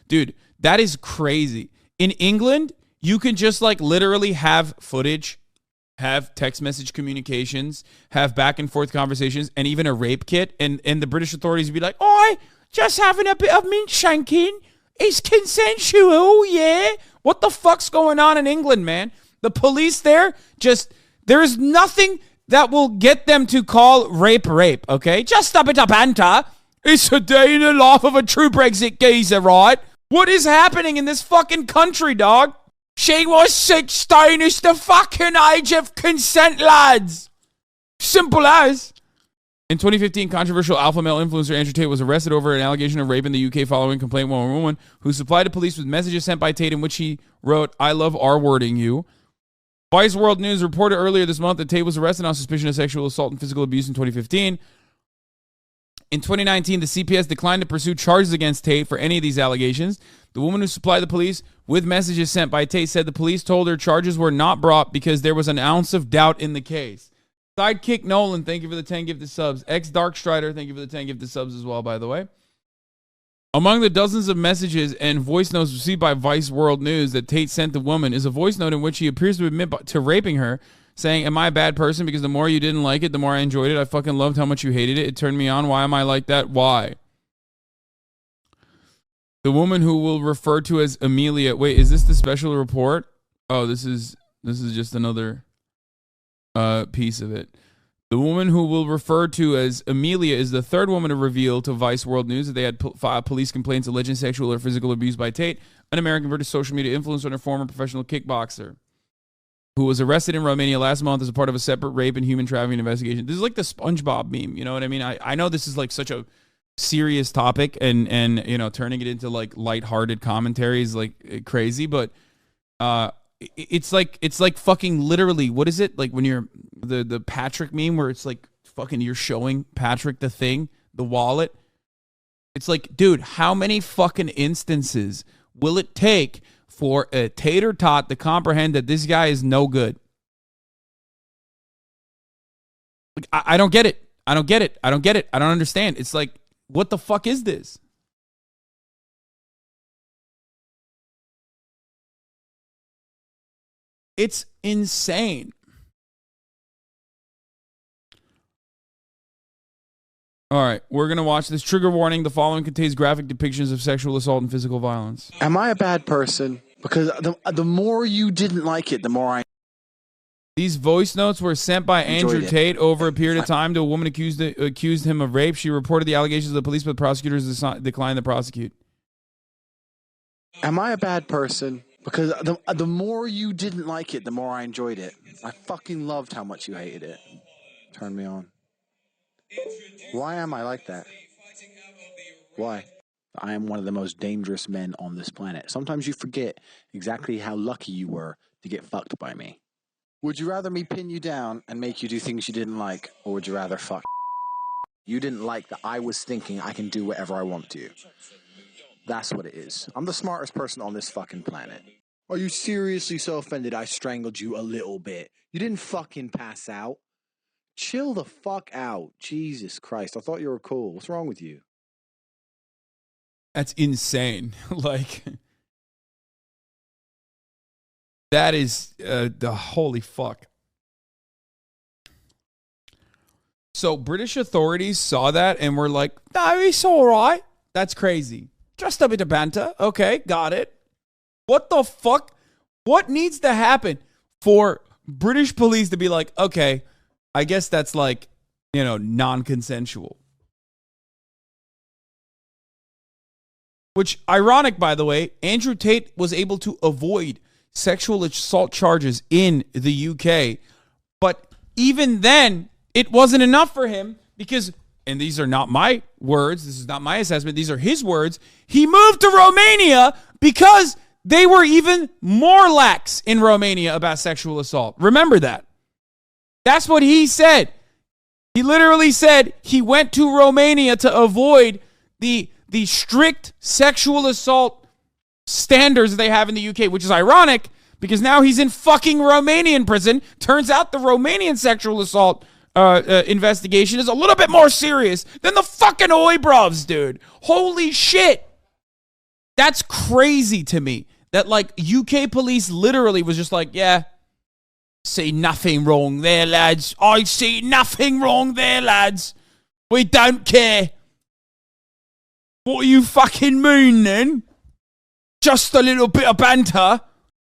Dude, that is crazy. In England, you can just like literally have footage, have text message communications, have back and forth conversations, and even a rape kit. And the British authorities would be like, "Oi, just having a bit of mint shanking. It's consensual, yeah." What the fuck's going on in England, man? The police there there's nothing that will get them to call rape, okay? Just a bit of banter. It's a day in the life of a true Brexit geezer, right? What is happening in this fucking country, dog? She was 16. It's the fucking age of consent, lads. Simple as. In 2015, controversial alpha male influencer Andrew Tate was arrested over an allegation of rape in the UK following a complaint from a woman who supplied the police with messages sent by Tate in which he wrote, "I love R-wording you." Vice World News reported earlier this month that Tate was arrested on suspicion of sexual assault and physical abuse in 2015. In 2019, the CPS declined to pursue charges against Tate for any of these allegations. The woman who supplied the police with messages sent by Tate said the police told her charges were not brought because there was an ounce of doubt in the case. Sidekick Nolan, thank you for the 10 gifted subs. X Dark Strider, thank you for the 10 gifted subs as well, by the way. Among the dozens of messages and voice notes received by Vice World News that Tate sent the woman is a voice note in which he appears to admit to raping her, saying, "Am I a bad person? Because the more you didn't like it, the more I enjoyed it. I fucking loved how much you hated it. It turned me on. Why am I like that? Why?" The woman who will refer to as Amelia. Wait, is this the special report? Oh, this is just another piece of it. The woman who will refer to as Amelia is the third woman to reveal to Vice World News that they had filed police complaints alleging sexual or physical abuse by Tate, an American British social media influencer and a former professional kickboxer, who was arrested in Romania last month as a part of a separate rape and human trafficking investigation. This is like the SpongeBob meme, you know what I mean? I know this is like such a serious topic, and you know, turning it into like lighthearted commentary is like crazy, but it's like fucking literally, what is it? Like when you're the Patrick meme where it's like fucking you're showing Patrick the thing, the wallet. It's like, dude, how many fucking instances will it take for a tater tot to comprehend that this guy is no good? Like, I don't get it. I don't get it. I don't get it. I don't understand. It's like, what the fuck is this? It's insane. All right, we're going to watch this. Trigger warning. The following contains graphic depictions of sexual assault and physical violence. Am I a bad person? Because the more you didn't like it, the more I... These voice notes were sent by Andrew Tate over a period of time to a woman accused him of rape. She reported the allegations to the police, but prosecutors declined to prosecute. Am I a bad person? Because the more you didn't like it, the more I enjoyed it. I fucking loved how much you hated it. Turned me on. Why am I like that? Why? I am one of the most dangerous men on this planet. Sometimes you forget exactly how lucky you were to get fucked by me. Would you rather me pin you down and make you do things you didn't like, or would you rather fuck? You didn't like that I was thinking I can do whatever I want to. That's what it is. I'm the smartest person on this fucking planet. Are you seriously so offended I strangled you a little bit? You didn't fucking pass out. Chill the fuck out. Jesus Christ. I thought you were cool. What's wrong with you? That's insane. Like, that is the holy fuck. So British authorities saw that and were like, no, it's all right. That's crazy. Just a bit of banter. Okay, got it. What the fuck? What needs to happen for British police to be like, okay, I guess that's like, you know, non-consensual? Which, ironic, by the way, Andrew Tate was able to avoid sexual assault charges in the UK. But even then, it wasn't enough for him because, and these are not my words, this is not my assessment, these are his words, he moved to Romania because they were even more lax in Romania about sexual assault. Remember that. That's what he said. He literally said he went to Romania to avoid the strict sexual assault standards they have in the UK, which is ironic because now he's in fucking Romanian prison. Turns out the Romanian sexual assault investigation is a little bit more serious than the fucking Oibrovs, dude. Holy shit. That's crazy to me. That like UK police literally was just like, yeah, see nothing wrong there, lads. I see nothing wrong there, lads. We don't care. What do you fucking mean then? Just a little bit of banter.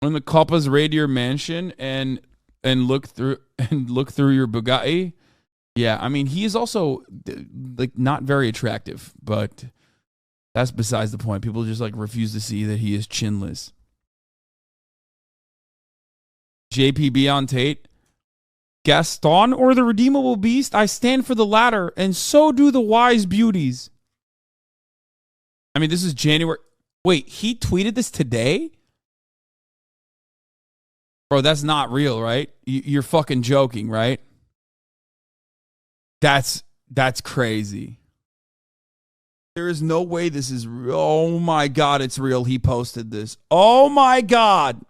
When the coppers raid your mansion and look through your Bugatti. Yeah, I mean, he is also like not very attractive, but that's besides the point. People just like refuse to see that he is chinless. JPB on Tate. Gaston or the redeemable beast? I stand for the latter, and so do the wise beauties. I mean, this is January. Wait, he tweeted this today? Bro, that's not real, right? You're fucking joking, right? That's crazy. There is no way this is real. Oh my God, it's real. He posted this. Oh my God.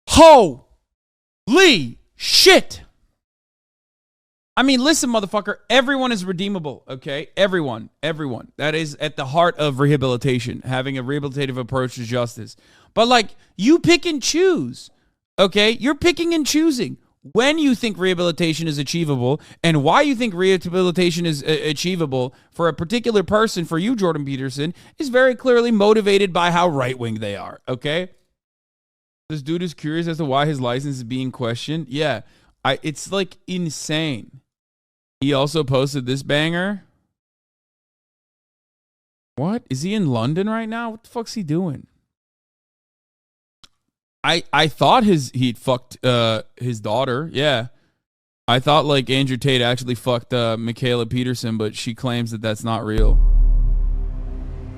Holy shit. I mean, listen, motherfucker. Everyone is redeemable, okay? Everyone. That is at the heart of rehabilitation, having a rehabilitative approach to justice. But, like, you pick and choose, okay? You're picking and choosing when you think rehabilitation is achievable and why you think rehabilitation is achievable for a particular person, for you, Jordan Peterson, is very clearly motivated by how right-wing they are, okay? This dude is curious as to why his license is being questioned. Yeah, it's, like, insane. He also posted this banger. What? Is he in London right now? What the fuck's he doing? I thought he'd fucked his daughter. Yeah. I thought like Andrew Tate actually fucked Michaela Peterson, but she claims that that's not real.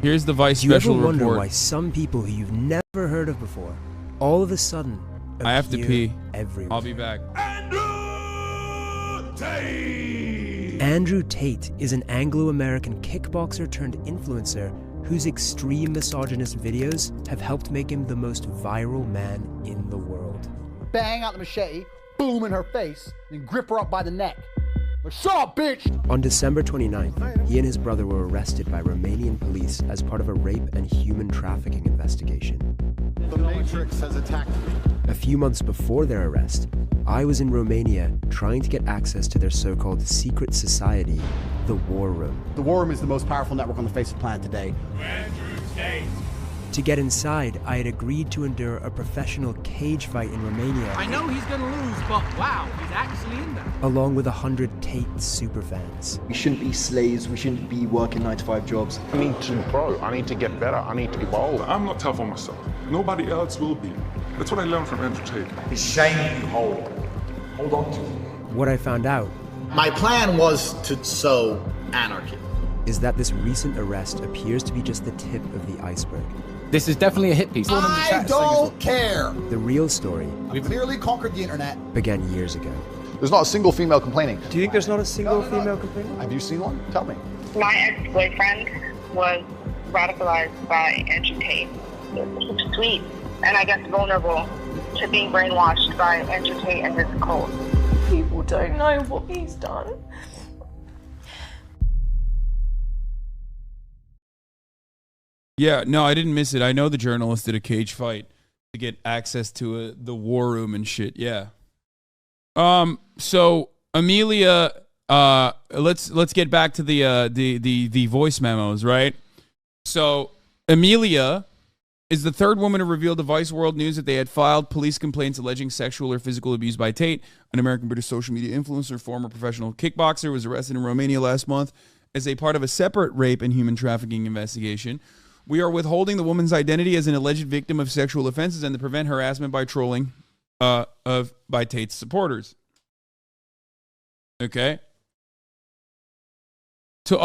Here's the Vice special report. Do you ever wonder why some people who you've never heard of before, all of a sudden, I have to pee. Everywhere. I'll be back. Andrew Tate! Andrew Tate is an Anglo-American kickboxer turned influencer whose extreme misogynist videos have helped make him the most viral man in the world. Bang out the machete, boom in her face, and grip her up by the neck. Like, shut up, bitch! On December 29th, he and his brother were arrested by Romanian police as part of a rape and human trafficking investigation. The Matrix has attacked me. A few months before their arrest, I was in Romania trying to get access to their so-called secret society, the War Room. The War Room is the most powerful network on the face of the planet today. Andrew Tate. To get inside, I had agreed to endure a professional cage fight in Romania. I know he's gonna lose, but wow, he's actually in there. Along with 100 Tate superfans. We shouldn't be slaves, we shouldn't be working 9-to-5 jobs. I need to grow, I need to get better, I need to evolve. I'm not tough on myself. Nobody else will be. That's what I learned from Andrew Tate. He's shining you whole. Hold on to it. What I found out... My plan was to sow anarchy. ...is that this recent arrest appears to be just the tip of the iceberg. This is definitely a hit piece. I don't care. The real story... We've clearly conquered the internet. ...began years ago. There's not a single female complaining. Do you think there's not a single female complaining? Have you seen one? Tell me. My ex-boyfriend was radicalized by Andrew Tate. He's sweet, and I guess vulnerable to being brainwashed by Andrew Tate and his cult. People don't know what he's done. Yeah, no, I didn't miss it. I know the journalist did a cage fight to get access to the War Room and shit. Yeah. So Amelia, let's get back to the voice memos, right? So Amelia is the third woman to reveal to Vice World News that they had filed police complaints alleging sexual or physical abuse by Tate. An American-British social media influencer, former professional kickboxer, was arrested in Romania last month as a part of a separate rape and human trafficking investigation. We are withholding the woman's identity as an alleged victim of sexual offenses and to prevent harassment by trolling by Tate's supporters. Okay. Two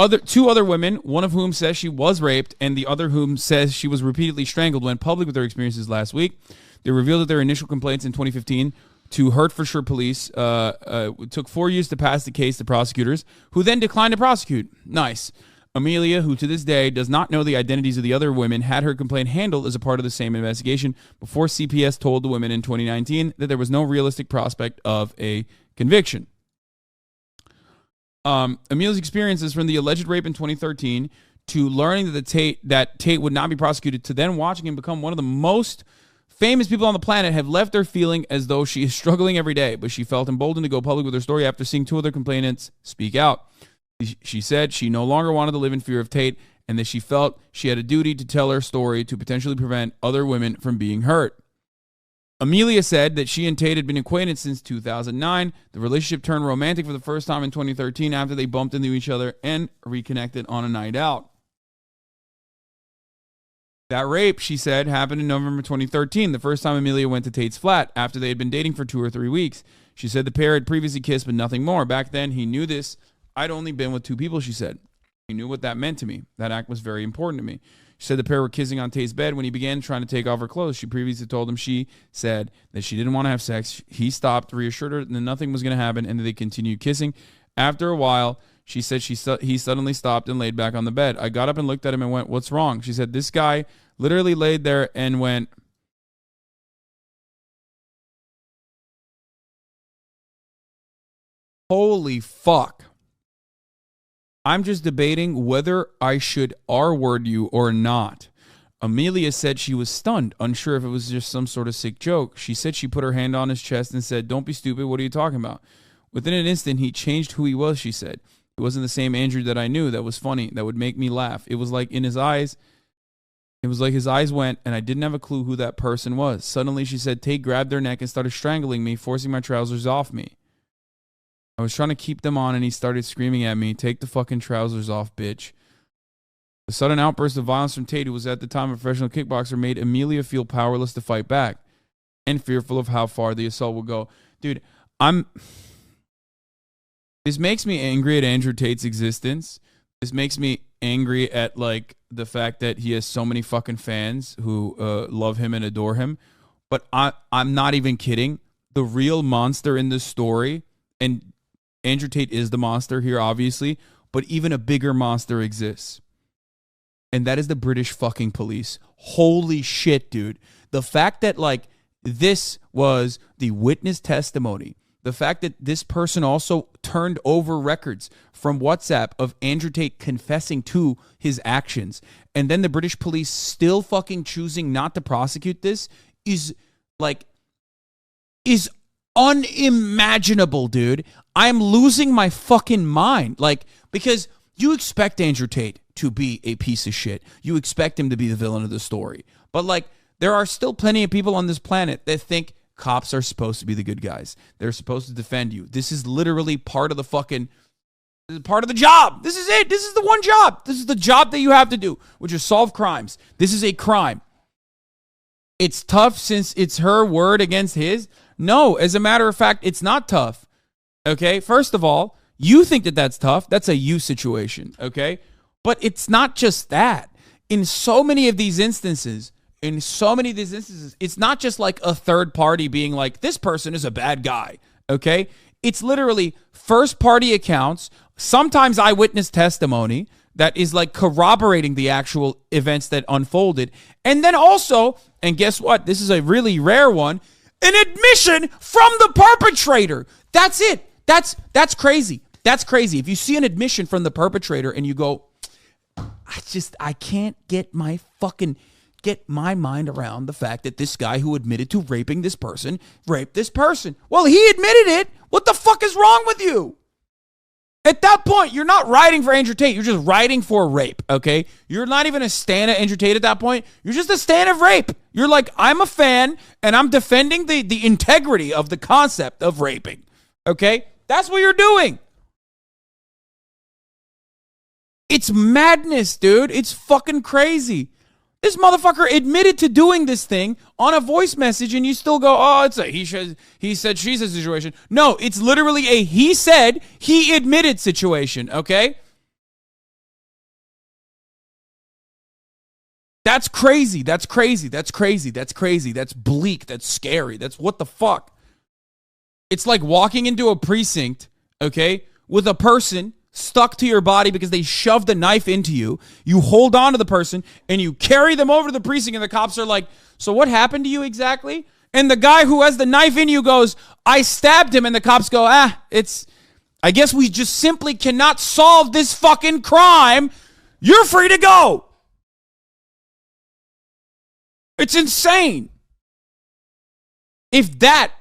other women, one of whom says she was raped and the other whom says she was repeatedly strangled, went public with their experiences last week. They revealed that their initial complaints in 2015 to Hertfordshire police took 4 years to pass the case to prosecutors, who then declined to prosecute. Nice. Amelia, who to this day does not know the identities of the other women, had her complaint handled as a part of the same investigation before CPS told the women in 2019 that there was no realistic prospect of a conviction. Amelia's experiences from the alleged rape in 2013 to learning that Tate would not be prosecuted to then watching him become one of the most famous people on the planet have left her feeling as though she is struggling every day, but she felt emboldened to go public with her story after seeing 2 other complainants speak out. She said she no longer wanted to live in fear of Tate and that she felt she had a duty to tell her story to potentially prevent other women from being hurt. Amelia said that she and Tate had been acquainted since 2009. The relationship turned romantic for the first time in 2013 after they bumped into each other and reconnected on a night out. That rape, she said, happened in November 2013, the first time Amelia went to Tate's flat after they had been dating for 2 or 3 weeks. She said the pair had previously kissed, but nothing more. Back then, he knew this. I'd only been with 2 people, she said. He knew what that meant to me. That act was very important to me. She said the pair were kissing on Tate's bed when he began trying to take off her clothes. She previously told him she said that she didn't want to have sex. He stopped, reassured her that nothing was going to happen, and that they continued kissing. After a while, she said he suddenly stopped and laid back on the bed. I got up and looked at him and went, "What's wrong?" She said this guy literally laid there and went, "Holy fuck. I'm just debating whether I should R-word you or not." Amelia said she was stunned, unsure if it was just some sort of sick joke. She said she put her hand on his chest and said, "Don't be stupid. What are you talking about?" Within an instant, he changed who he was, she said. It wasn't the same Andrew that I knew that was funny, that would make me laugh. It was like in his eyes, his eyes went, and I didn't have a clue who that person was. Suddenly, she said, Tate grabbed their neck and started strangling me, forcing my trousers off me. I was trying to keep them on, and he started screaming at me, "Take the fucking trousers off, bitch." The sudden outburst of violence from Tate, who was at the time a professional kickboxer, made Amelia feel powerless to fight back and fearful of how far the assault would go. Dude, this makes me angry at Andrew Tate's existence. This makes me angry at, like, the fact that he has so many fucking fans who love him and adore him. But I'm not even kidding. The real monster in this story, and Andrew Tate is the monster here, obviously, but even a bigger monster exists. And that is the British fucking police. Holy shit, dude. The fact that, like, this was the witness testimony, the fact that this person also turned over records from WhatsApp of Andrew Tate confessing to his actions, and then the British police still fucking choosing not to prosecute this is unimaginable, dude. I'm losing my fucking mind. Like, because you expect Andrew Tate to be a piece of shit. You expect him to be the villain of the story. But, like, there are still plenty of people on this planet that think cops are supposed to be the good guys. They're supposed to defend you. This is literally part of the fucking, this is part of the job. This is it. This is the one job. This is the job that you have to do, which is solve crimes. This is a crime. It's tough since it's her word against his. No, as a matter of fact, it's not tough. Okay? First of all, you think that that's tough. That's a you situation. Okay? But it's not just that. In so many of these instances, it's not just like a third party being like, this person is a bad guy, okay? It's literally first-party accounts, sometimes eyewitness testimony that is like corroborating the actual events that unfolded. And then also, and guess what? This is a really rare one, an admission from the perpetrator. That's it. That's crazy. That's crazy. If you see an admission from the perpetrator and you go, I can't get my mind around the fact that this guy who admitted to raping this person raped this person. Well, he admitted it. What the fuck is wrong with you? At that point, you're not writing for Andrew Tate. You're just writing for rape, okay? You're not even a stan of Andrew Tate at that point. You're just a stan of rape. You're like, I'm a fan, and I'm defending the integrity of the concept of raping, okay? That's what you're doing. It's madness, dude. It's fucking crazy. This motherfucker admitted to doing this thing on a voice message, and you still go, oh, it's a he said, she said situation. No, it's literally a he said, he admitted situation, okay? That's crazy. That's crazy. That's crazy. That's crazy. That's bleak. That's scary. That's what the fuck? It's like walking into a precinct, okay, with a person stuck to your body because they shoved a knife into you. You hold on to the person and you carry them over to the precinct, and the cops are like, so what happened to you exactly? And the guy who has the knife in you goes, I stabbed him. And the cops go, I I guess we just simply cannot solve this fucking crime. You're free to go. It's insane. If that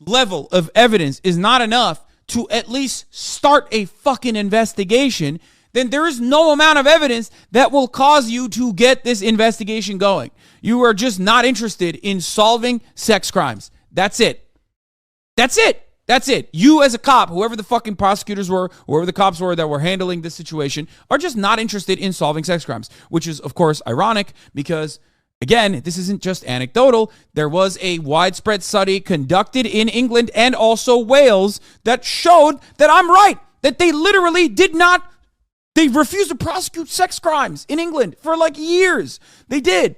level of evidence is not enough to at least start a fucking investigation, then there is no amount of evidence that will cause you to get this investigation going. You are just not interested in solving sex crimes. That's it. That's it. That's it. You as a cop, whoever the fucking prosecutors were, whoever the cops were that were handling this situation, are just not interested in solving sex crimes, which is, of course, ironic because, again, this isn't just anecdotal. There was a widespread study conducted in England and also Wales that showed that I'm right, that they literally did not, they refused to prosecute sex crimes in England for like years. They did.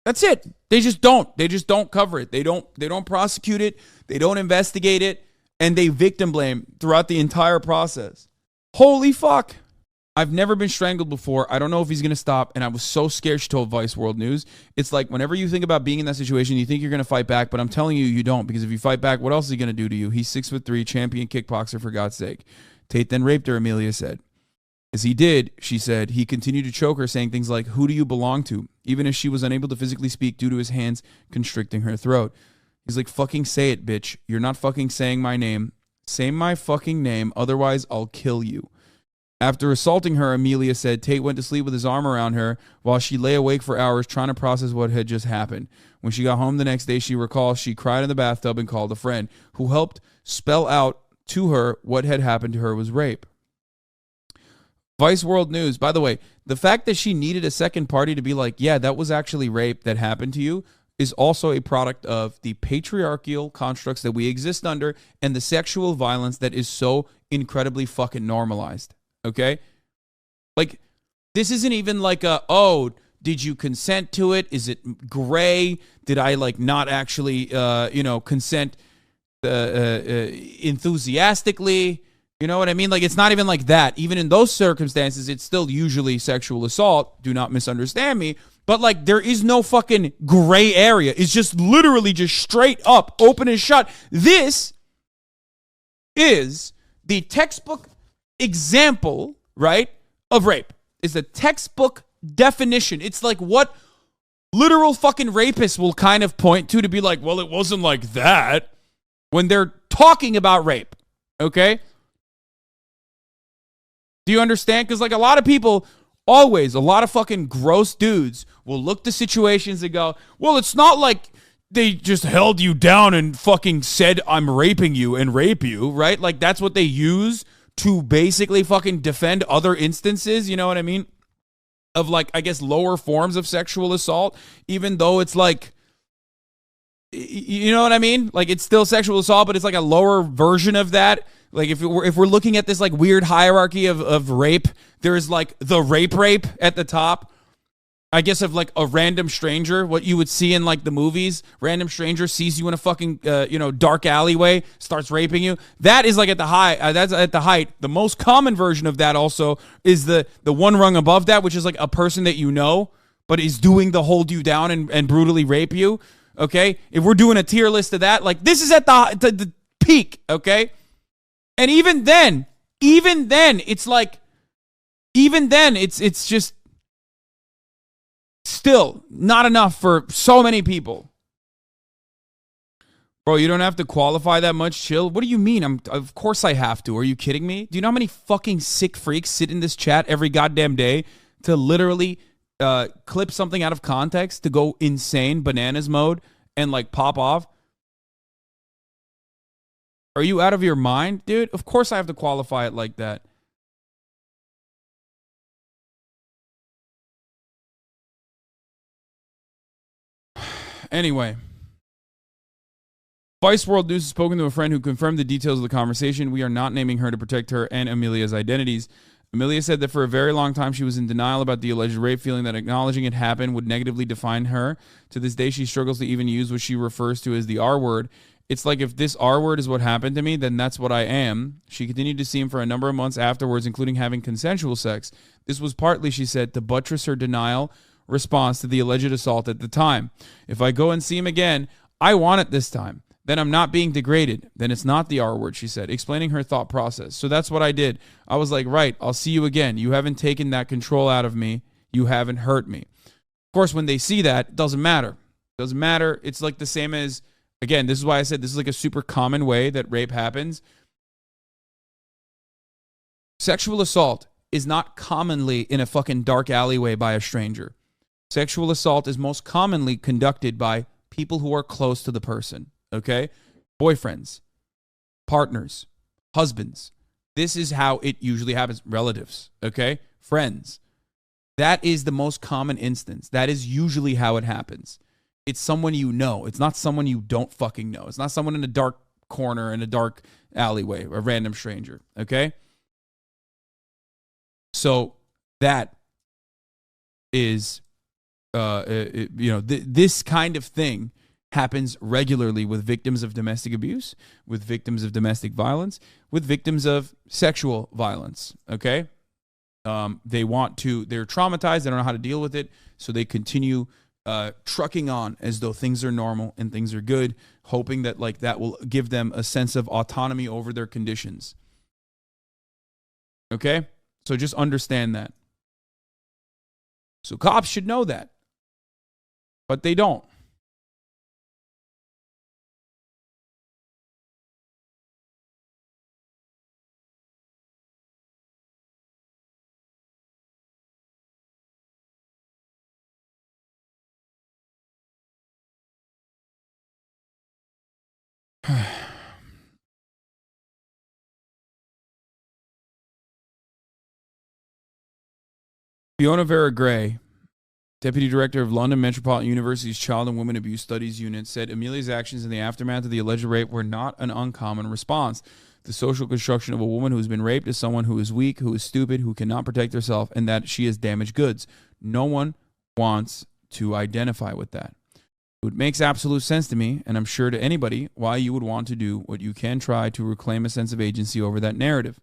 That's it. They just don't. They just don't cover it. They don't prosecute it. They don't investigate it. And they victim blame throughout the entire process. Holy fuck. I've never been strangled before. I don't know if he's going to stop. And I was so scared, she told Vice World News. It's like whenever you think about being in that situation, you think you're going to fight back. But I'm telling you, you don't. Because if you fight back, what else is he going to do to you? He's 6'3", champion kickboxer, for God's sake. Tate then raped her, Amelia said. As he did, she said, he continued to choke her, saying things like, who do you belong to? Even as she was unable to physically speak due to his hands constricting her throat. He's like, fucking say it, bitch. You're not fucking saying my name. Say my fucking name, otherwise I'll kill you. After assaulting her, Amelia said Tate went to sleep with his arm around her while she lay awake for hours trying to process what had just happened. When she got home the next day, she recalls she cried in the bathtub and called a friend who helped spell out to her what had happened to her was rape. Vice World News, by the way, the fact that she needed a second party to be like, yeah, that was actually rape that happened to you is also a product of the patriarchal constructs that we exist under and the sexual violence that is so incredibly fucking normalized. Okay? Like, this isn't even like a, oh, did you consent to it? Is it gray? Did I like not actually, consent enthusiastically? You know what I mean? Like, it's not even like that. Even in those circumstances, it's still usually sexual assault. Do not misunderstand me. But, like, there is no fucking gray area. It's just literally just straight up, open and shut. This is the textbook example, right, of rape. It's a textbook definition. It's like what literal fucking rapists will kind of point to be like, well, it wasn't like that when they're talking about rape. Okay? Do you understand? Because, like, a lot of people, always, a lot of fucking gross dudes will look to situations and go, well, it's not like they just held you down and fucking said, I'm raping you and rape you, right? Like, that's what they use to basically fucking defend other instances, you know what I mean? Of, like, I guess, lower forms of sexual assault, even though it's like, you know what I mean? Like, it's still sexual assault, but it's like a lower version of that. Like, if we're looking at this, like, weird hierarchy of rape, there's, like, the rape at the top. I guess of, like, a random stranger, what you would see in, like, the movies. Random stranger sees you in a fucking, dark alleyway, starts raping you. That is, like, at the high. That's at the height. The most common version of that also is the one rung above that, which is, like, a person that you know, but is doing the hold you down and brutally rape you. Okay? If we're doing a tier list of that, like, this is at the peak, okay? And even then, it's like, it's just still not enough for so many people. Bro, you don't have to qualify that much. Chill. What do you mean? Of course I have to. Are you kidding me? Do you know how many fucking sick freaks sit in this chat every goddamn day to literally clip something out of context to go insane bananas mode and like pop off? Are you out of your mind, dude? Of course I have to qualify it like that. Anyway, Vice World News has spoken to a friend who confirmed the details of the conversation. We are not naming her to protect her and Amelia's identities. Amelia said that for a very long time she was in denial about the alleged rape, feeling that acknowledging it happened would negatively define her. To this day, she struggles to even use what she refers to as the R word. It's like, if this R word is what happened to me, then that's what I am. She continued to see him for a number of months afterwards, including having consensual sex. This was partly, she said, to buttress her denial response to the alleged assault at the time. If I go and see him again, I want it this time. then I'm not being degraded. Then it's not the R word, she said, explaining her thought process. So that's what I did. I was like, right, I'll see you again. You haven't taken that control out of me. You haven't hurt me. Of course, when they see that, it doesn't matter. It doesn't matter. It's like the same as, again, this is why I said this is like a super common way that rape happens. Sexual assault is not commonly in a fucking dark alleyway by a stranger. Sexual assault is most commonly conducted by people who are close to the person, okay? Boyfriends, partners, husbands. This is how it usually happens. Relatives, okay? Friends. That is the most common instance. That is usually how it happens. It's someone you know. It's not someone you don't fucking know. It's not someone in a dark corner in a dark alleyway, a random stranger, okay? So that is, this kind of thing happens regularly with victims of domestic abuse, with victims of domestic violence, with victims of sexual violence, okay? They're traumatized, they don't know how to deal with it, so they continue trucking on as though things are normal and things are good, hoping that like that will give them a sense of autonomy over their conditions. Okay? So just understand that. So cops should know that, but they don't. Fiona Vera Gray, Deputy Director of London Metropolitan University's Child and Women Abuse Studies Unit, said Amelia's actions in the aftermath of the alleged rape were not an uncommon response. The social construction of a woman who has been raped is someone who is weak, who is stupid, who cannot protect herself, and that she is damaged goods. No one wants to identify with that. It makes absolute sense to me, and I'm sure to anybody, why you would want to do what you can try to reclaim a sense of agency over that narrative.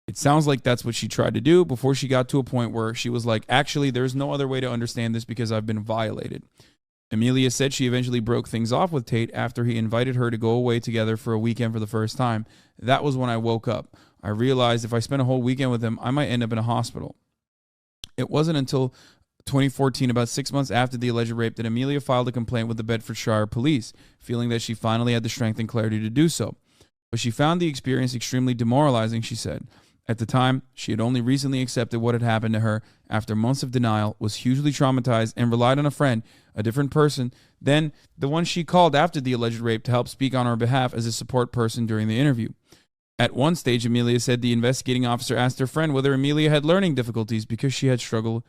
It sounds like that's what she tried to do before she got to a point where she was like, actually, there's no other way to understand this because I've been violated. Amelia said she eventually broke things off with Tate after he invited her to go away together for a weekend for the first time. That was when I woke up. I realized if I spent a whole weekend with him, I might end up in a hospital. It wasn't until 2014, about 6 months after the alleged rape, that Amelia filed a complaint with the Bedfordshire police, feeling that she finally had the strength and clarity to do so. But she found the experience extremely demoralizing, she said. At the time, she had only recently accepted what had happened to her after months of denial, was hugely traumatized, and relied on a friend, a different person, than the one she called after the alleged rape to help speak on her behalf as a support person during the interview. At one stage, Amelia said the investigating officer asked her friend whether Amelia had learning difficulties because she had struggled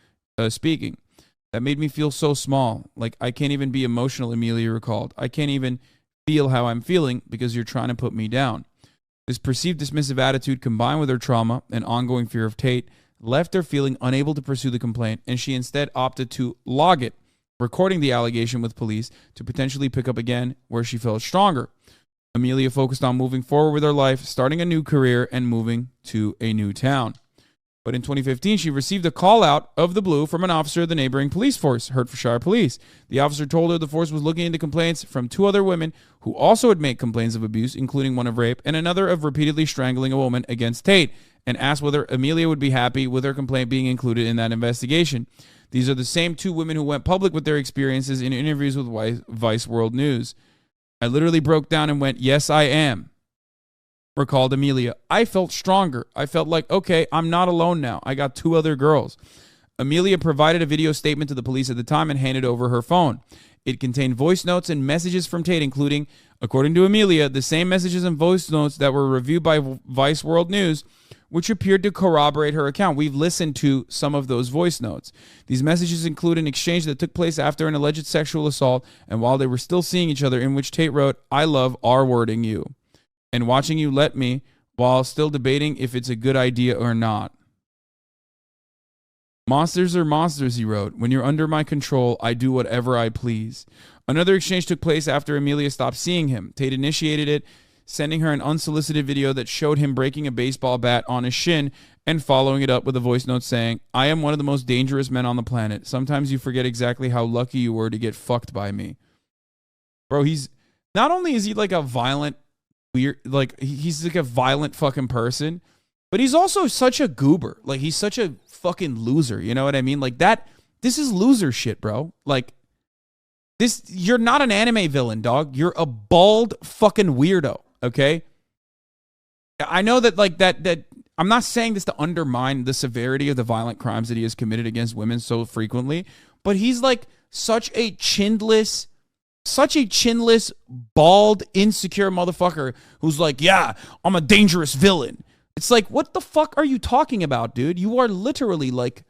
speaking. That made me feel so small. Like, I can't even be emotional, Amelia recalled. I can't even feel how I'm feeling because you're trying to put me down. This perceived dismissive attitude, combined with her trauma and ongoing fear of Tate, left her feeling unable to pursue the complaint, and she instead opted to log it, recording the allegation with police to potentially pick up again where she felt stronger. Amelia focused on moving forward with her life, starting a new career, and moving to a new town. But in 2015, she received a call out of the blue from an officer of the neighboring police force, Hertfordshire Police. The officer told her the force was looking into complaints from 2 other women who also had made complaints of abuse, including one of rape and another of repeatedly strangling a woman, against Tate, and asked whether Amelia would be happy with her complaint being included in that investigation. These are the same 2 women who went public with their experiences in interviews with Vice World News. I literally broke down and went, yes, I am, recalled Amelia. I felt stronger. I felt like, okay, I'm not alone now. I got 2 other girls. Amelia provided a video statement to the police at the time and handed over her phone. It contained voice notes and messages from Tate, including, according to Amelia, the same messages and voice notes that were reviewed by Vice World News, which appeared to corroborate her account. We've listened to some of those voice notes. These messages include an exchange that took place after an alleged sexual assault and while they were still seeing each other, in which Tate wrote, "I love R-wording you and watching you let me, while still debating if it's a good idea or not. Monsters are monsters," he wrote. "When you're under my control, I do whatever I please." Another exchange took place after Amelia stopped seeing him. Tate initiated it, sending her an unsolicited video that showed him breaking a baseball bat on his shin and following it up with a voice note saying, "I am one of the most dangerous men on the planet. Sometimes you forget exactly how lucky you were to get fucked by me." Bro, Not only is he like a violent, weird, like he's like a violent fucking person, but he's also such a goober. Like he's such a fucking loser. You know what I mean? Like that. This is loser shit, bro. Like this. You're not an anime villain, dog. You're a bald fucking weirdo. Okay. I know that like that. I'm not saying this to undermine the severity of the violent crimes that he has committed against women so frequently, but he's like such a chinless, bald, insecure motherfucker who's like, yeah, I'm a dangerous villain. It's like, what the fuck are you talking about, dude? You are literally like,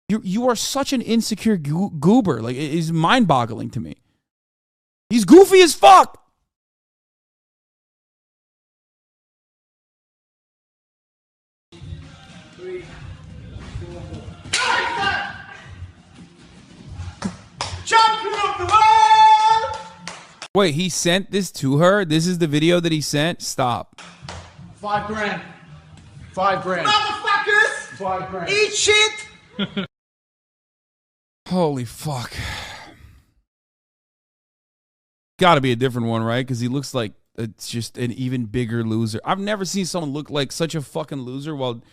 you are such an insecure goober. Like, it is mind-boggling to me. He's goofy as fuck. Champion of the world! Wait, he sent this to her? This is the video that he sent? Stop. $5 grand. $5 grand. Motherfuckers! $5 grand. Eat shit! Holy fuck. Gotta be a different one, right? Because he looks like it's just an even bigger loser. I've never seen someone look like such a fucking loser while,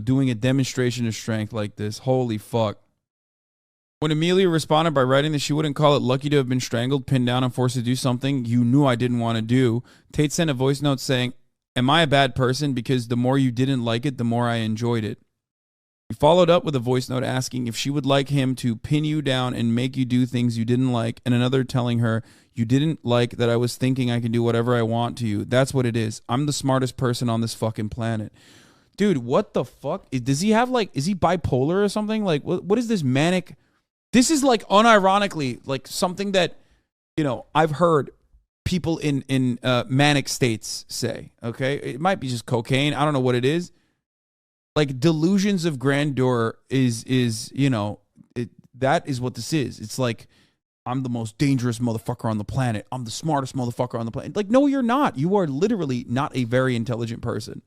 doing a demonstration of strength like this. Holy fuck. When Amelia responded by writing that she wouldn't call it lucky to have been strangled, pinned down, and forced to do something you knew I didn't want to do, Tate sent a voice note saying, am I a bad person? Because the more you didn't like it, the more I enjoyed it. He followed up with a voice note asking if she would like him to pin you down and make you do things you didn't like, and another telling her, you didn't like that I was thinking I can do whatever I want to you. That's what it is. I'm the smartest person on this fucking planet. Dude, what the fuck? Does he have is he bipolar or something? Like, what is this manic? This is like unironically like something that, I've heard people in manic states say, okay? It might be just cocaine. I don't know what it is. Like delusions of grandeur is that is what this is. It's like, I'm the most dangerous motherfucker on the planet. I'm the smartest motherfucker on the planet. Like, no, you're not. You are literally not a very intelligent person.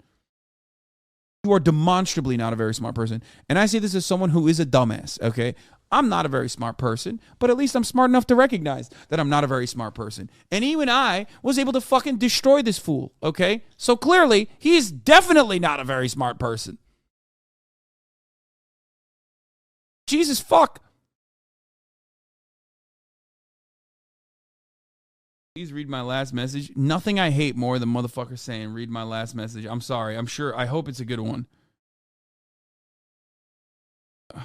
You are demonstrably not a very smart person. And I say this as someone who is a dumbass, okay? I'm not a very smart person, but at least I'm smart enough to recognize that I'm not a very smart person. And even I was able to fucking destroy this fool, okay? So clearly, he is definitely not a very smart person. Jesus fuck. Please read my last message. Nothing I hate more than motherfuckers saying, read my last message. I'm sorry. I'm sure. I hope it's a good one.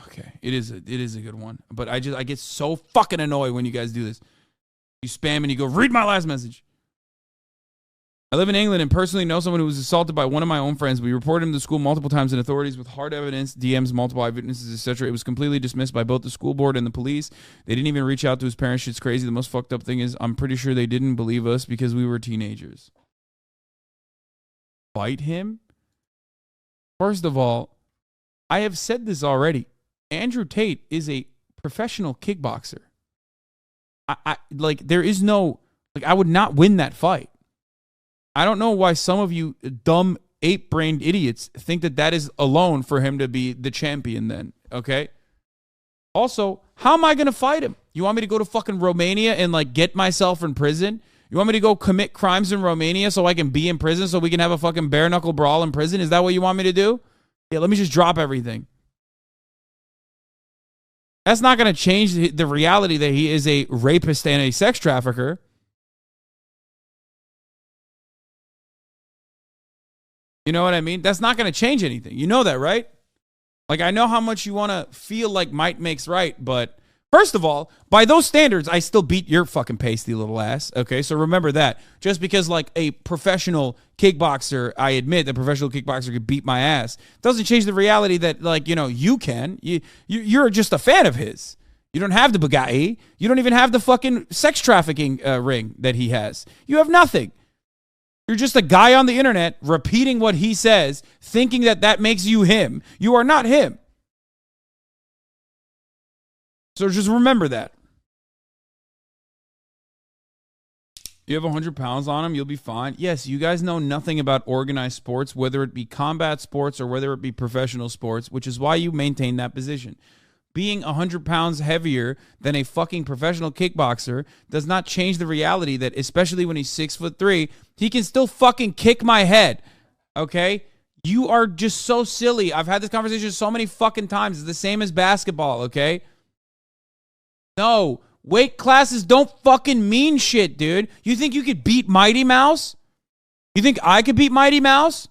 Okay. It is a good one. But I get so fucking annoyed when you guys do this. You spam and you go, read my last message. I live in England and personally know someone who was assaulted by one of my own friends. We reported him to school multiple times and authorities with hard evidence, DMs, multiple eyewitnesses, etc. It was completely dismissed by both the school board and the police. They didn't even reach out to his parents. Shit's crazy. The most fucked up thing is I'm pretty sure they didn't believe us because we were teenagers. Fight him? First of all, I have said this already. Andrew Tate is a professional kickboxer. There is no, I would not win that fight. I don't know why some of you dumb ape-brained idiots think that is alone for him to be the champion then, okay? Also, how am I going to fight him? You want me to go to fucking Romania and get myself in prison? You want me to go commit crimes in Romania so I can be in prison so we can have a fucking bare-knuckle brawl in prison? Is that what you want me to do? Yeah, let me just drop everything. That's not going to change the reality that he is a rapist and a sex trafficker. You know what I mean? That's not going to change anything. You know that, right? I know how much you want to feel like might makes right, but first of all, by those standards, I still beat your fucking pasty little ass, okay? So remember that. Just because, a professional kickboxer, I admit that professional kickboxer could beat my ass, doesn't change the reality that, you can. You're just a fan of his. You don't have the Bugatti. You don't even have the fucking sex trafficking ring that he has. You have nothing. You're just a guy on the internet repeating what he says, thinking that makes you him. You are not him. So just remember that. You have 100 pounds on him, you'll be fine. Yes, you guys know nothing about organized sports, whether it be combat sports or whether it be professional sports, which is why you maintain that position. being 100 pounds heavier than a fucking professional kickboxer does not change the reality that, especially when he's 6'3", he can still fucking kick my head. Okay? You are just so silly. I've had this conversation so many fucking times. It's the same as basketball, okay? No. Weight classes don't fucking mean shit, dude. You think you could beat Mighty Mouse? You think I could beat Mighty Mouse?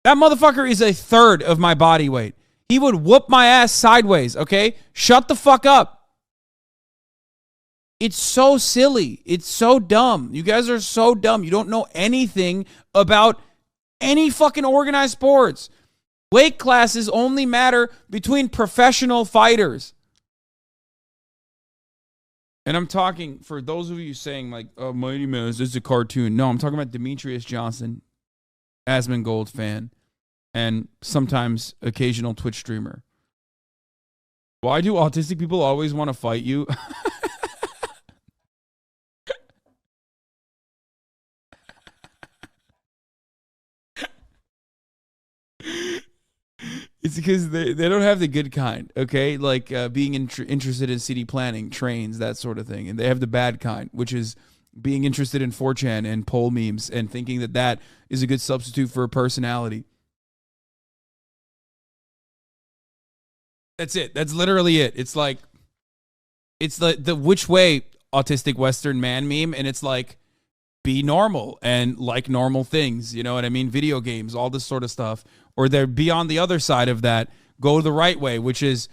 That motherfucker is a third of my body weight. He would whoop my ass sideways, okay? Shut the fuck up. It's so silly. It's so dumb. You guys are so dumb. You don't know anything about any fucking organized sports. Weight classes only matter between professional fighters. And I'm talking, for those of you saying like, oh, Mighty Mouse, this is a cartoon. No, I'm talking about Demetrius Johnson, Asmongold fan, and sometimes occasional Twitch streamer. Why do autistic people always want to fight you? It's because they don't have the good kind, okay? Like being interested in city planning, trains, that sort of thing. And they have the bad kind, which is being interested in 4chan and poll memes and thinking that that is a good substitute for a personality. That's it. That's literally it. It's like, it's the which way autistic Western man meme, and it's like, be normal and like normal things. You know what I mean? Video games, all this sort of stuff. Or they're be on the other side of that, go the right way, which is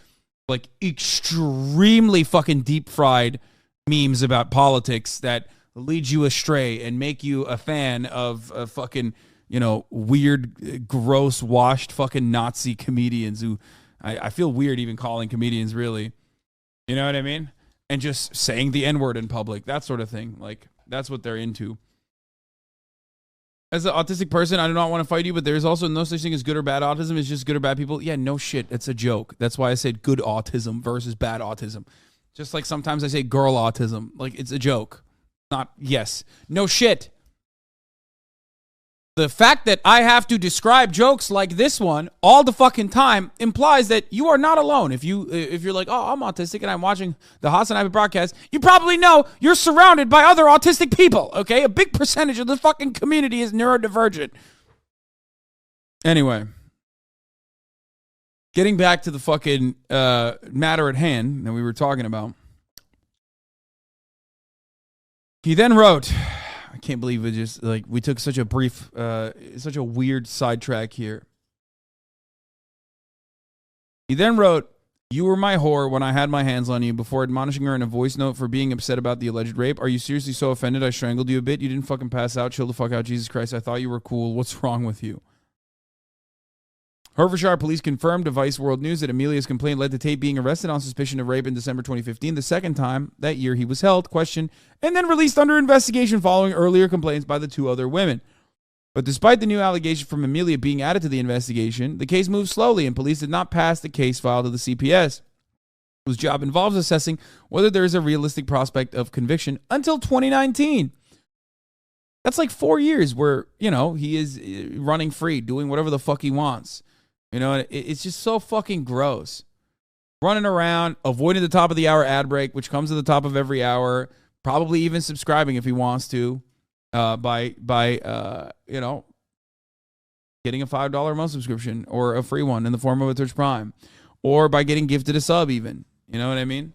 like extremely fucking deep fried memes about politics that lead you astray and make you a fan of fucking, you know, weird, gross, washed fucking Nazi comedians who I feel weird even calling comedians, really. You know what I mean? And just saying the N-word in public, that sort of thing. Like, that's what they're into. As an autistic person, I do not want to fight you, but there's also no such thing as good or bad autism. It's just good or bad people. Yeah, no shit. It's a joke. That's why I said good autism versus bad autism. Just like sometimes I say girl autism. Like, it's a joke. Not, yes. No shit. The fact that I have to describe jokes like this one all the fucking time implies that you are not alone. If you're like, oh, I'm autistic and I'm watching the HasanAbi broadcast, you probably know you're surrounded by other autistic people, okay? A big percentage of the fucking community is neurodivergent. Anyway, getting back to the fucking matter at hand that we were talking about. He then wrote... I can't believe it just, like, we took such a brief, such a weird sidetrack here. He then wrote, "You were my whore when I had my hands on you," before admonishing her in a voice note for being upset about the alleged rape. "Are you seriously so offended I strangled you a bit? You didn't fucking pass out. Chill the fuck out. Jesus Christ, I thought you were cool. What's wrong with you?" Hertfordshire police confirmed to Vice World News that Amelia's complaint led to Tate being arrested on suspicion of rape in December 2015. The second time that year he was held, questioned, and then released under investigation following earlier complaints by the two other women. But despite the new allegation from Amelia being added to the investigation, the case moved slowly and police did not pass the case file to the CPS, whose job involves assessing whether there is a realistic prospect of conviction until 2019. That's like 4 years where, you know, he is running free, doing whatever the fuck he wants. You know, it's just so fucking gross. Running around, avoiding the top of the hour ad break, which comes at the top of every hour, probably even subscribing if he wants to, by you know, getting a $5 a month subscription or a free one in the form of a Twitch Prime, or by getting gifted a sub even. You know what I mean?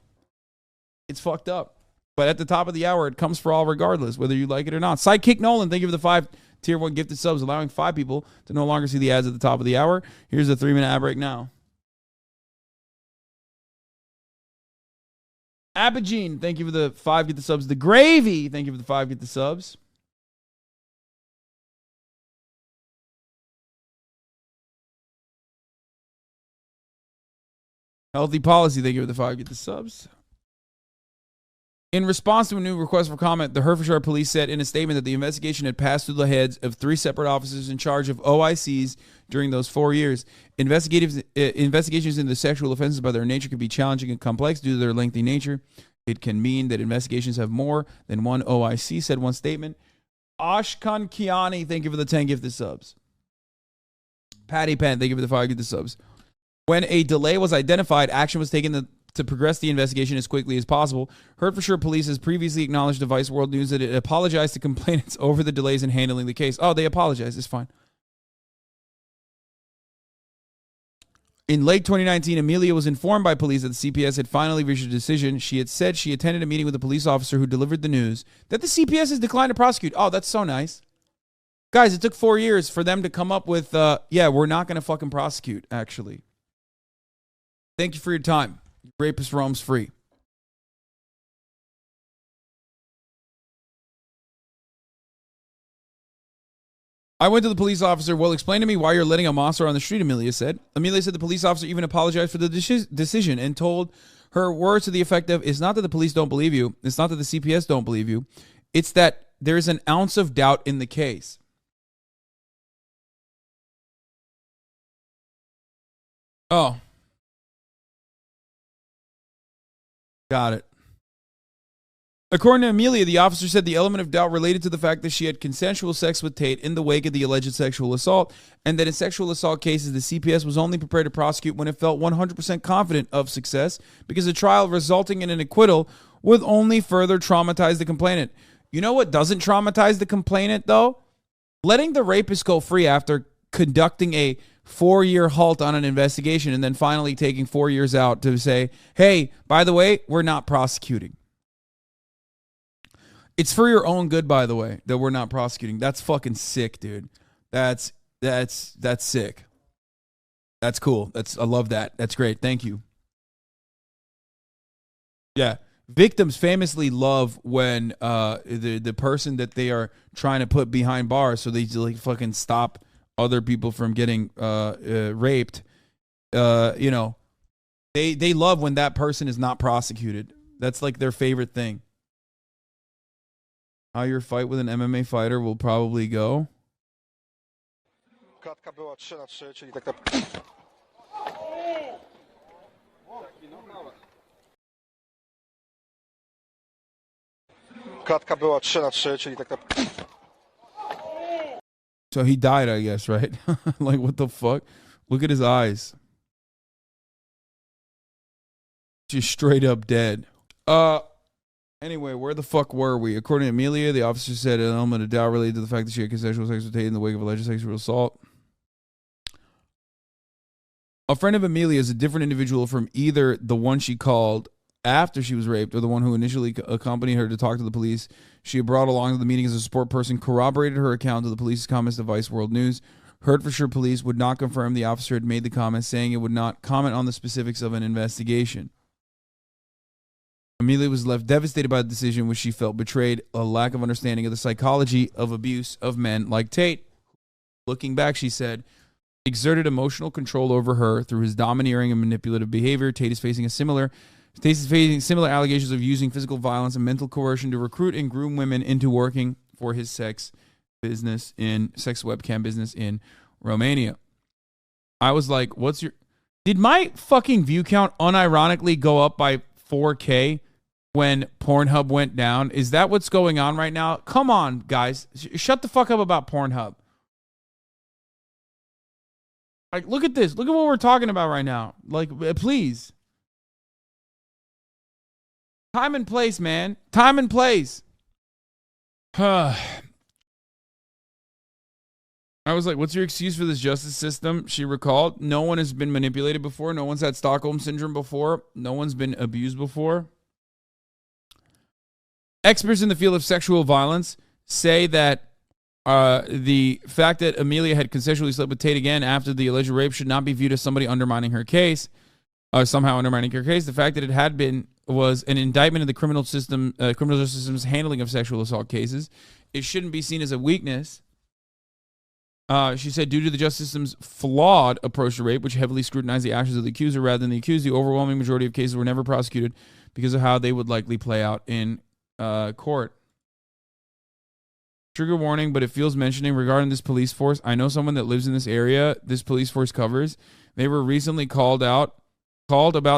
It's fucked up. But at the top of the hour, it comes for all regardless, whether you like it or not. Sidekick Nolan, thank you for the 5 Tier 1 gifted subs, allowing 5 people to no longer see the ads at the top of the hour. Here's a 3-minute ad break now. Abigene, thank you for the 5 gifted subs. The Gravy, thank you for the 5 gifted subs. Healthy Policy, thank you for the 5 gifted subs. In response to a new request for comment, the Hertfordshire police said in a statement that the investigation had passed through the heads of 3 separate officers in charge of OICs during those 4 years. Investigations into sexual offenses by their nature can be challenging and complex due to their lengthy nature. It can mean that investigations have more than one OIC, said one statement. Ashkan Kiani, thank you for the 10 gifted subs. Patty Penn, thank you for the 5 gifted subs. When a delay was identified, action was taken to progress the investigation as quickly as possible. Hertfordshire Police has previously acknowledged to Vice World News that it apologized to complainants over the delays in handling the case. Oh, they apologized. It's fine. In late 2019, Amelia was informed by police that the CPS had finally reached a decision. She had said she attended a meeting with a police officer who delivered the news that the CPS has declined to prosecute. Oh, that's so nice. Guys, it took 4 years for them to come up with, yeah, we're not going to fucking prosecute, actually. Thank you for your time. Rapist roams free. I went to the police officer. Well, explain to me why you're letting a monster on the street, Amelia said. Amelia said the police officer even apologized for the decision and told her words to the effect of, it's not that the police don't believe you. It's not that the CPS don't believe you. It's that there's an ounce of doubt in the case. Oh. Got it. According to Amelia, the officer said the element of doubt related to the fact that she had consensual sex with Tate in the wake of the alleged sexual assault, and that in sexual assault cases, the CPS was only prepared to prosecute when it felt 100% confident of success, because a trial resulting in an acquittal would only further traumatize the complainant. You know what doesn't traumatize the complainant, though? Letting the rapist go free after conducting a 4-year halt on an investigation and then finally taking 4 years out to say, hey, by the way, we're not prosecuting. It's for your own good, by the way, that we're not prosecuting. That's fucking sick, dude. That's sick. That's cool. I love that. That's great. Thank you. Yeah. Victims famously love when the person that they are trying to put behind bars so they like fucking stop other people from getting raped. You know, they love when that person is not prosecuted. That's like their favorite thing. How your fight with an MMA fighter will probably go. Klatka była 3-3, czyli tak Klatka była 3-3, czyli tak So he died, I guess, right? Like, what the fuck? Look at his eyes. Just straight up dead. Anyway, where the fuck were we? According to Amelia, the officer said an element of doubt related to the fact that she had consensual sex with Tate in the wake of alleged sexual assault. A friend of Amelia is a different individual from either the one she called after she was raped or the one who initially accompanied her to talk to the police. She had brought along to the meeting as a support person, corroborated her account of the police's comments to Vice World News. Hertfordshire Police would not confirm the officer had made the comments, saying it would not comment on the specifics of an investigation. Amelia was left devastated by the decision, which she felt betrayed a lack of understanding of the psychology of abuse of men like Tate. Looking back, she said, exerted emotional control over her through his domineering and manipulative behavior. Tate is facing similar allegations of using physical violence and mental coercion to recruit and groom women into working for his sex webcam business in Romania. I was like, did my fucking view count unironically go up by 4K when Pornhub went down? Is that what's going on right now? Come on, guys. Shut the fuck up about Pornhub. Like, look at this. Look at what we're talking about right now. Like, please. Time and place, man. Time and place. I was like, what's your excuse for this justice system? She recalled, no one has been manipulated before. No one's had Stockholm Syndrome before. No one's been abused before. Experts in the field of sexual violence say that the fact that Amelia had consensually slept with Tate again after the alleged rape should not be viewed as somebody undermining her case, somehow undermining her case. The fact that it had been was an indictment of the criminal justice system's handling of sexual assault cases. It shouldn't be seen as a weakness. She said, due to the justice system's flawed approach to rape, which heavily scrutinized the actions of the accuser rather than the accused, the overwhelming majority of cases were never prosecuted because of how they would likely play out in court. Trigger warning, but it feels mentioning regarding this police force. I know someone that lives in this area this police force covers. They were recently called about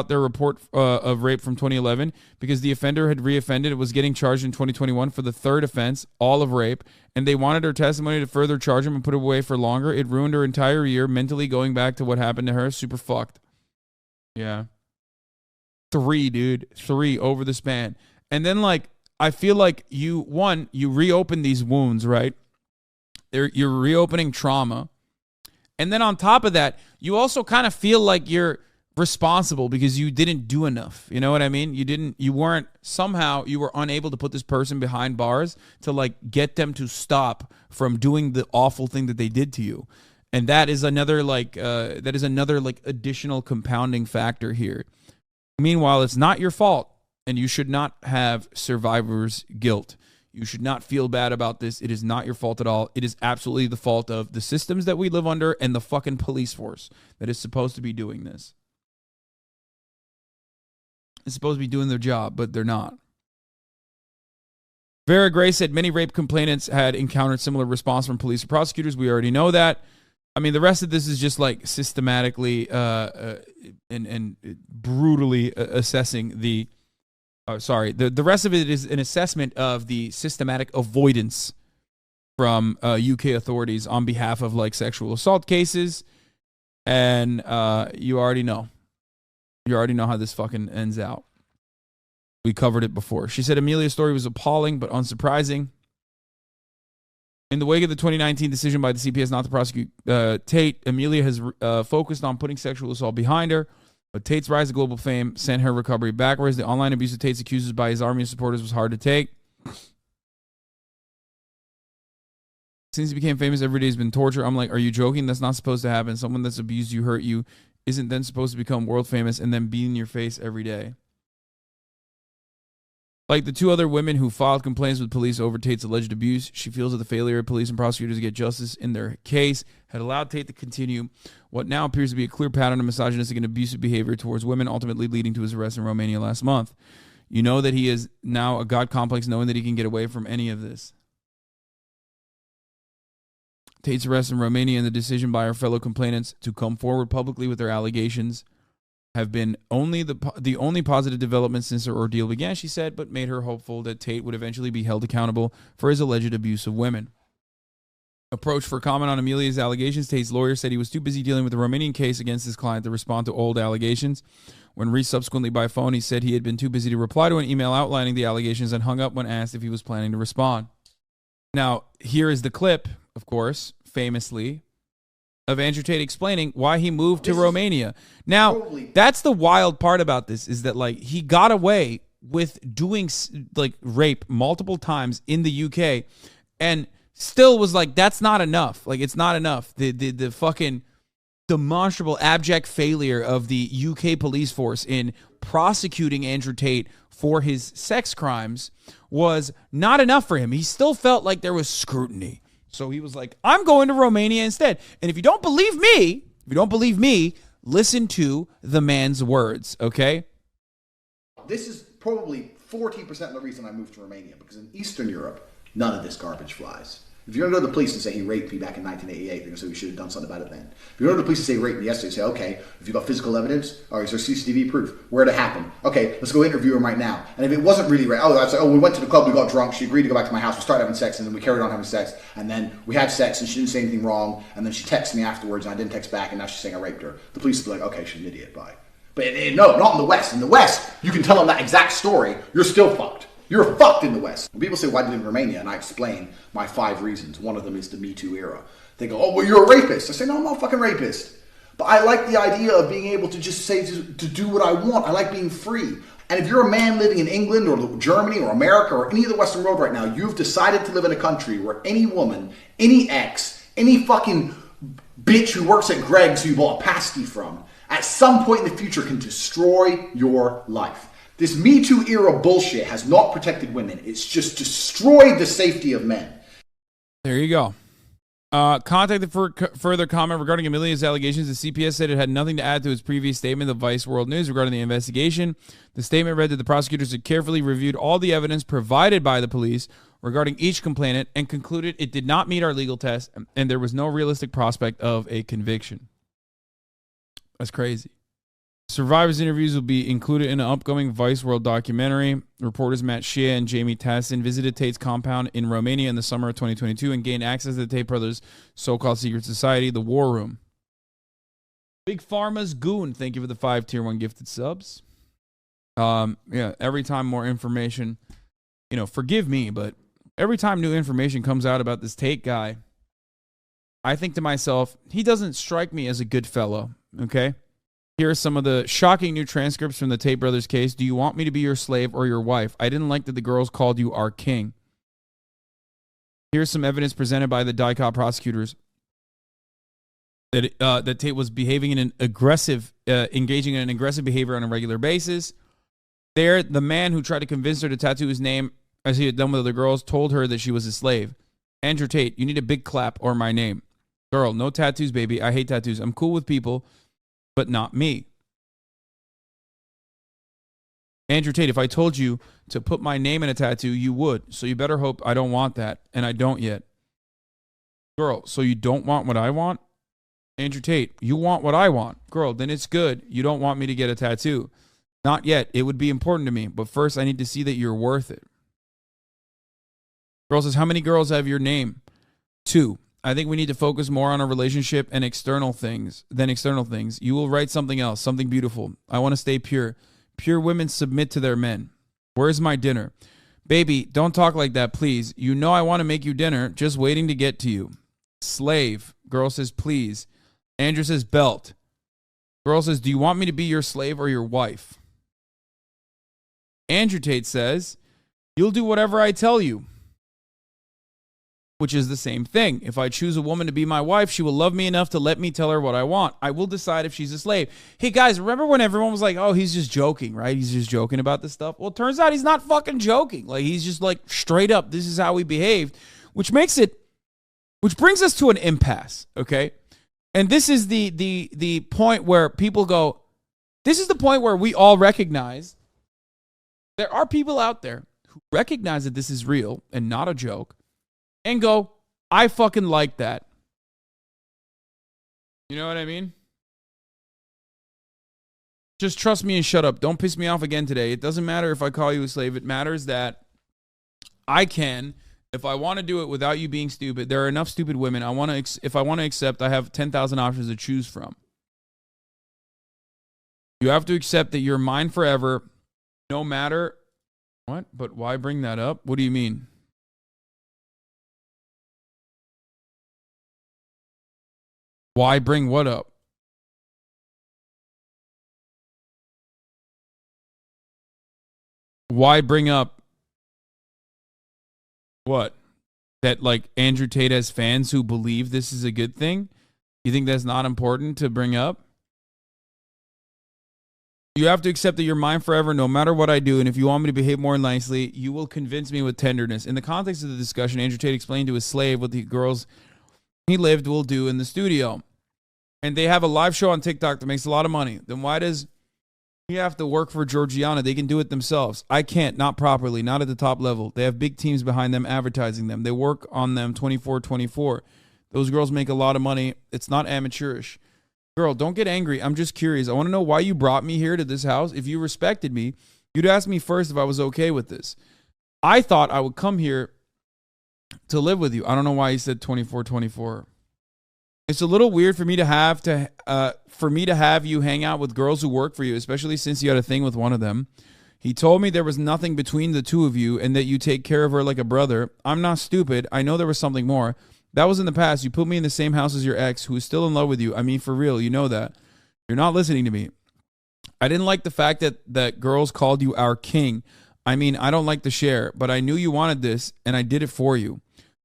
their report of rape from 2011 because the offender had reoffended. It was getting charged in 2021 for the third offense, all of rape, and they wanted her testimony to further charge him and put it away for longer. It ruined her entire year, mentally going back to what happened to her. Super fucked. Yeah. 3, dude. 3 over the span. And then, like, I feel like you reopen these wounds, right? You're reopening trauma. And then on top of that, you also kind of feel like you're responsible because you didn't do enough. You know what I mean? You were unable to put this person behind bars to like get them to stop from doing the awful thing that they did to you. And that is another additional compounding factor here. Meanwhile, it's not your fault, and you should not have survivor's guilt. You should not feel bad about this. It is not your fault at all. It is absolutely the fault of the systems that we live under and the fucking police force that is supposed to be doing this. It's supposed to be doing their job, but they're not. Vera Gray said many rape complainants had encountered similar response from police or prosecutors. We already know that. I mean, the rest of this is just like systematically and brutally assessing the... The rest of it is an assessment of the systematic avoidance from UK authorities on behalf of like sexual assault cases. And you already know. You already know how this fucking ends out. We covered it before. She said Amelia's story was appalling but unsurprising. In the wake of the 2019 decision by the CPS not to prosecute Tate, Amelia has focused on putting sexual assault behind her. But Tate's rise to global fame sent her recovery backwards. The online abuse of Tate's accusers by his army of supporters was hard to take. Since he became famous, every day has been torture. I'm like, are you joking? That's not supposed to happen. Someone that's abused you, hurt you, isn't then supposed to become world famous and then be in your face every day. Like the 2 other women who filed complaints with police over Tate's alleged abuse, she feels that the failure of police and prosecutors to get justice in their case had allowed Tate to continue what now appears to be a clear pattern of misogynistic and abusive behavior towards women, ultimately leading to his arrest in Romania last month. You know that he is now a God complex, knowing that he can get away from any of this. Tate's arrest in Romania and the decision by our fellow complainants to come forward publicly with their allegations have been the only positive development since her ordeal began, she said, but made her hopeful that Tate would eventually be held accountable for his alleged abuse of women. Approached for comment on Amelia's allegations, Tate's lawyer said he was too busy dealing with the Romanian case against his client to respond to old allegations. When reached subsequently by phone, he said he had been too busy to reply to an email outlining the allegations and hung up when asked if he was planning to respond. Now, here is the clip, of course, famously, of Andrew Tate explaining why he moved to Romania. Now, that's the wild part about this, is that like he got away with doing like rape multiple times in the UK and still was like, that's not enough. Like, it's not enough. The fucking demonstrable abject failure of the UK police force in prosecuting Andrew Tate for his sex crimes was not enough for him. He still felt like there was scrutiny. So he was like, I'm going to Romania instead. And if you don't believe me, listen to the man's words, okay? This is probably 40% of the reason I moved to Romania, because in Eastern Europe, none of this garbage flies. If you're going to go to the police and say he raped me back in 1988, they're going to say we should have done something about it then. If you're going to the police and say he raped me yesterday, say, okay, if you got physical evidence, or is there CCTV proof? Where'd it happen? Okay, let's go interview him right now. And if it wasn't really rape, I'd say, we went to the club, we got drunk, she agreed to go back to my house, we started having sex, and then we carried on having sex, and then we had sex, and she didn't say anything wrong, and then she texted me afterwards, and I didn't text back, and now she's saying I raped her. The police would be like, okay, she's an idiot, bye. But no, not in the West. In the West, you can tell them that exact story, you're still fucked. You're fucked in the West. When people say, why did you live in Romania? And I explain my 5 reasons. One of them is the Me Too era. They go, oh, well, you're a rapist. I say, no, I'm not a fucking rapist. But I like the idea of being able to just say, to do what I want. I like being free. And if you're a man living in England or Germany or America or any of the Western world right now, you've decided to live in a country where any woman, any ex, any fucking bitch who works at Greg's who you bought a pasty from, at some point in the future can destroy your life. This Me Too era bullshit has not protected women. It's just destroyed the safety of men. There you go. Contacted for further comment regarding Amelia's allegations, the CPS said it had nothing to add to its previous statement of Vice World News regarding the investigation. The statement read that the prosecutors had carefully reviewed all the evidence provided by the police regarding each complainant and concluded it did not meet our legal test and there was no realistic prospect of a conviction. That's crazy. Survivors' interviews will be included in an upcoming Vice World documentary. Reporters Matt Shea and Jamie Tassin visited Tate's compound in Romania in the summer of 2022 and gained access to the Tate brothers' so-called secret society, the War Room. Big Pharma's Goon, thank you for the 5 tier 1 gifted subs. Yeah, every time more information, forgive me, but every time new information comes out about this Tate guy, I think to myself, he doesn't strike me as a good fellow, okay? Here are some of the shocking new transcripts from the Tate brothers case. Do you want me to be your slave or your wife? I didn't like that the girls called you our king. Here's some evidence presented by the DICOT prosecutors that Tate was behaving in an aggressive, engaging in an aggressive behavior on a regular basis. There, the man who tried to convince her to tattoo his name, as he had done with other girls, told her that she was a slave. Andrew Tate, you need a big clap or my name. Girl, no tattoos, baby. I hate tattoos. I'm cool with people, but not me. Andrew Tate, if I told you to put my name in a tattoo, you would. So you better hope I don't want that, and I don't yet. Girl, so you don't want what I want? Andrew Tate, you want what I want. Girl, then it's good. You don't want me to get a tattoo. Not yet. It would be important to me, but first I need to see that you're worth it. Girl says, how many girls have your name? 2. I think we need to focus more on a relationship and external things than external things. You will write something else, something beautiful. I want to stay pure. Pure women submit to their men. Where's my dinner? Baby, don't talk like that, please. You know I want to make you dinner, just waiting to get to you. Slave. Girl says, please. Andrew says, belt. Girl says, do you want me to be your slave or your wife? Andrew Tate says, you'll do whatever I tell you. Which is the same thing. If I choose a woman to be my wife, she will love me enough to let me tell her what I want. I will decide if she's a slave. Hey, guys, remember when everyone was like, oh, he's just joking, right? He's just joking about this stuff. Well, it turns out he's not fucking joking. Like, he's just like, straight up, this is how we behaved, which brings us to an impasse, okay? And this is the point where people go, this is the point where we all recognize there are people out there who recognize that this is real and not a joke, and go, I fucking like that. You know what I mean? Just trust me and shut up. Don't piss me off again today. It doesn't matter if I call you a slave. It matters that I can, if I want to do it without you being stupid. There are enough stupid women. If I want to accept, I have 10,000 options to choose from. You have to accept that you're mine forever, no matter what. But why bring that up? What do you mean? Why bring what up? Why bring up what? That like Andrew Tate has fans who believe this is a good thing? You think that's not important to bring up? You have to accept that you're mine forever no matter what I do, and if you want me to behave more nicely, you will convince me with tenderness. In the context of the discussion, Andrew Tate explained to his slave what the girls he lived will do in the studio. And they have a live show on TikTok that makes a lot of money. Then why does he have to work for Georgiana? They can do it themselves. I can't, not properly, not at the top level. They have big teams behind them advertising them. They work on them 24/24. Those girls make a lot of money. It's not amateurish. Girl, don't get angry. I'm just curious. I want to know why you brought me here to this house. If you respected me, you'd ask me first if I was okay with this. I thought I would come here to live with you. I don't know why he said 24/24. It's a little weird for me to have you hang out with girls who work for you, especially since you had a thing with one of them. He told me there was nothing between the two of you and that you take care of her like a brother. I'm not stupid. I know there was something more. That was in the past. You put me in the same house as your ex, who is still in love with you. I mean, for real, you know that. You're not listening to me. I didn't like the fact that girls called you our king. I mean, I don't like to share, but I knew you wanted this, and I did it for you.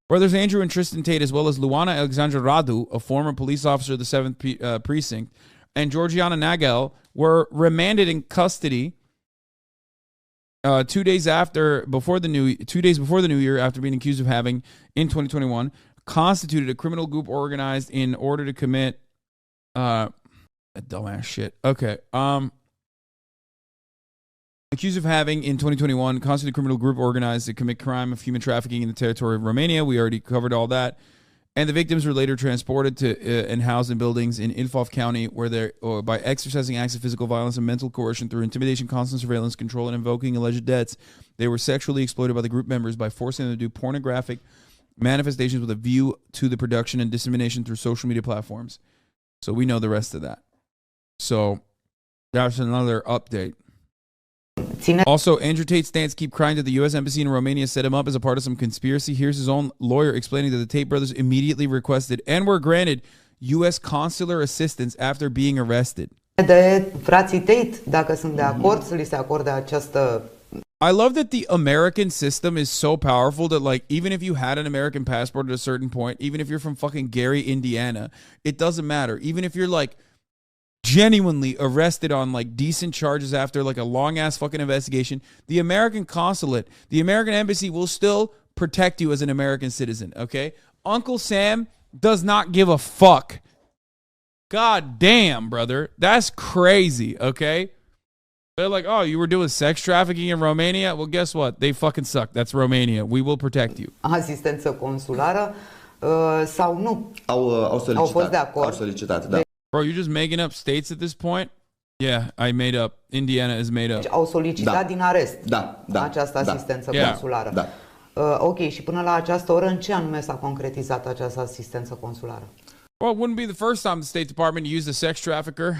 Brothers Andrew and Tristan Tate, as well as Luana Alexandra Radu, a former police officer of the 7th Precinct, and Georgiana Nagel were remanded in custody 2 days before the new year, after being accused of having, in 2021, constituted a criminal group organized in order to commit dumbass shit. Okay. Accused of having, in 2021, constituted a criminal group organized to commit crime of human trafficking in the territory of Romania. We already covered all that. And the victims were later transported to and housed in buildings in Ilfov County, where by exercising acts of physical violence and mental coercion through intimidation, constant surveillance, control, and invoking alleged debts, they were sexually exploited by the group members by forcing them to do pornographic manifestations with a view to the production and dissemination through social media platforms. So we know the rest of that. So that's another update. Also, Andrew Tate's stance keep crying that the U.S. Embassy in Romania set him up as a part of some conspiracy. Here's his own lawyer explaining that the Tate brothers immediately requested and were granted U.S. consular assistance after being arrested. De frații Tate, dacă sunt de acord să li se acorde această. I love that the American system is so powerful that, like, even if you had an American passport at a certain point, even if you're from fucking Gary, Indiana, it doesn't matter. Even if you're, like, genuinely arrested on, like, decent charges after, like, a long-ass fucking investigation, the American consulate, the American embassy will still protect you as an American citizen, okay? Uncle Sam does not give a fuck. God damn, brother. That's crazy, okay? They're like, oh, you were doing sex trafficking in Romania? Well, guess what? They fucking suck. That's Romania. We will protect you. Asistență consulară sau nu? Au solicitat. Au fost de acord. Au solicitat, da. Bro, you're just making up states at this point? Yeah, I made up. Indiana is made up. Au solicitat din arest Da. această asistență consulară. Da. Ok, și până la această oră, în ce anume s-a concretizat această asistență consulară? Well, it wouldn't be the first time the State Department used a sex trafficker.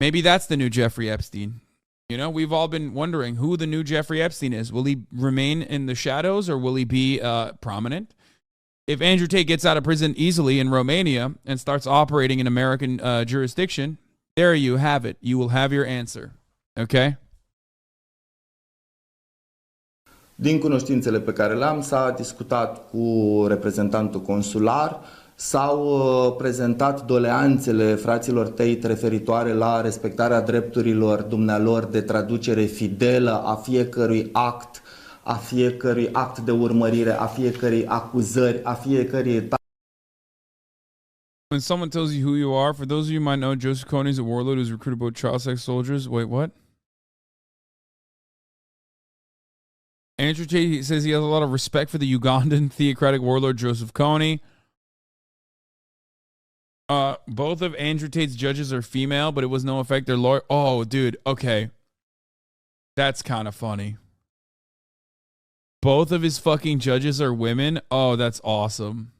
Maybe that's the new Jeffrey Epstein. You know, we've all been wondering who the new Jeffrey Epstein is. Will he remain in the shadows or will he be prominent? If Andrew Tate gets out of prison easily in Romania and starts operating in American jurisdiction, there you have it. You will have your answer. Okay? Din cunoștințele pe care le-am, s-a discutat cu reprezentantul consular, s-au prezentat doleanțele fraților Tate referitoare la respectarea drepturilor dumnealor de traducere fidelă a fiecărui act de urmărire, a fiecărei acuzări, a fiecărei etapă. When someone tells you who you are, for those of you who might know, Joseph Kony is a warlord who's recruited both child sex soldiers. Wait, what? Andrew Tate says he has a lot of respect for the Ugandan theocratic warlord Joseph Kony. Both of Andrew Tate's judges are female, but it was no effect. Their lawyer. Oh, dude. Okay. That's kind of funny. Both of his fucking judges are women. Oh, that's awesome.